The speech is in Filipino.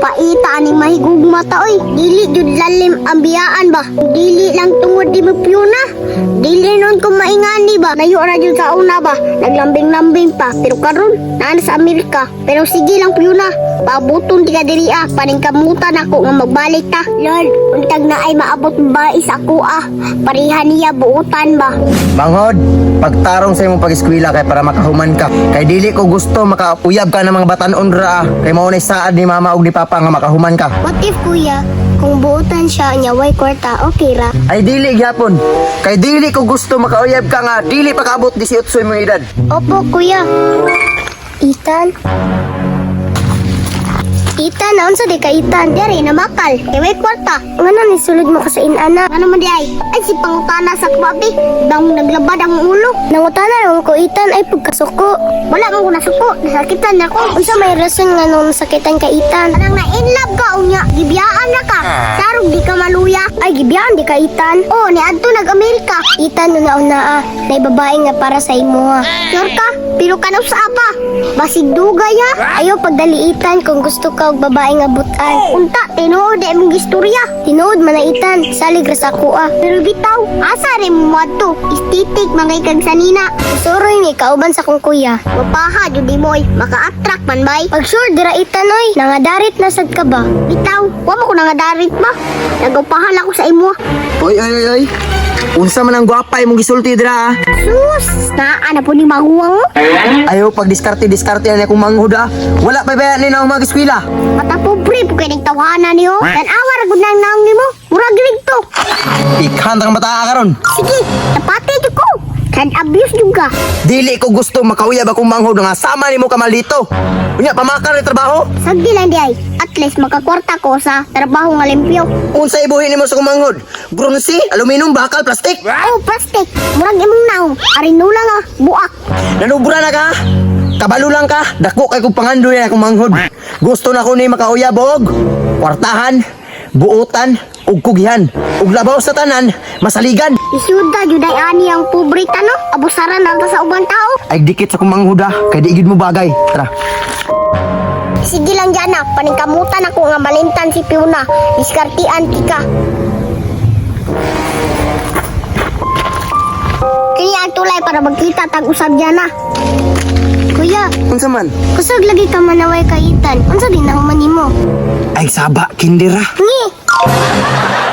Paita ni mahigugma ta oy. Dili jud lalim ang biyaan ba? Dili lang tungod di mo piyuna. Dili nun ko maingani ba? Layo ra jud sa una ba? Naglambing-lambing pa. Pero karon naan sa Amerika. Pero sige lang piyuna. Pabuton ti ka diri paningkamutan ako nga magbalik ta. Lord, untag na ay maabot ba is ako Parihan niya buutan ba? Manghod, pagtarong sa imong pag-eskwela kay para makahuman ka. Kay dili ko gusto makauyab ka ng mga batan-on ra. Kay mao na saad ni mama ug ni papa nga makahuman ka. What if kuya, kung buutan siya niya way kwarta, okay ra? Ay dili gyapon. Kay dili ko gusto makauyab ka nga dili pa kaabot 18 imong edad. Opo kuya. Ethan? Ethan, naon sa di ka Ethan? Dari na makal. Kay way kwarta. Ngano ni sulod mo ka sa inana? Ano man di ay? Ay si pangutana sa kwabi. Dang naglabad ang ulo. Nangutana lang ko Ethan ay pagkasuko. Wala man ko nasuko. Nasakitan ako. Unsa may rason nga nung nasakitan ka Ethan? Anang na in love ka unya. Gibiyaan na ka. Sarog di ka maluya. Ay gibiyaan di ka Ethan. Oh, ni adto nag-Amerika. Ethan una nay babae nga para sa imo Sure ka? Pero kanaw sa apa? Basig dugay Ayaw pagdaliitan kung gusto ka og babae nga butan. Unta, tinuod ay mong istorya. Tinuod man na Ethan, salig ra sa ako Pero bitaw, asa rin mo adto? Istitik mga ikag sanina. Suroy ni kauban sa kong kuya. Mapaha, judi mo maka-attract man bay. Pag sure dira Ethan oy, nangadarit na sad ka ba? Bitaw, wa mo ko nangadarit ba? Nagapahan ako sa imo. Oy. Unsa man ang gwapa imong gisulti dira Sus, naa na po ni mahuwang mo. Ayaw pag diskarte na akong manghod Wala pa ba ni na umag eskwela. Mata pobre po kayo nagtawanan niyo. Dan awar gud nang naong nimo. Murag ligto. Ikantang mata karon. Sige, tapati jud ko. Kan abuse juga. Dili ko gusto makauyab akong manghod nga sama nimo ka malito. Unya pamakar ni trabaho. Sagdi lang di ay. At least makakwarta ko sa trabaho nga limpyo. Unsa ibuhin nimo sa akong manghod? Bronze, aluminum, bakal, plastic. Oh, plastic. Murag imong naong. Arinula nga, buak. Nanubura na ka? Kabalo lang ka? Dako kay kong pangandoy na akong manghod. Gusto na ko ni makauyab og kwartahan, buutan, ug kugihan, ug labaw sa tanan, masaligan. Isyuda jud ay ani ang pobrita no. Abusaran na sa ubang tao. Ay dikit sa akong manghod kay di gid mo bagay. Tara. Sige lang dyan paningkamutan ako nga malintan si Piuna. Diskartian kika. Kaya ang tulay para magkita tag-usab dyan Kuya, Unsa man? kusog lagi ka manaway ka Ethan. Unsa din ang manimo? Ay saba kindira. Ngi!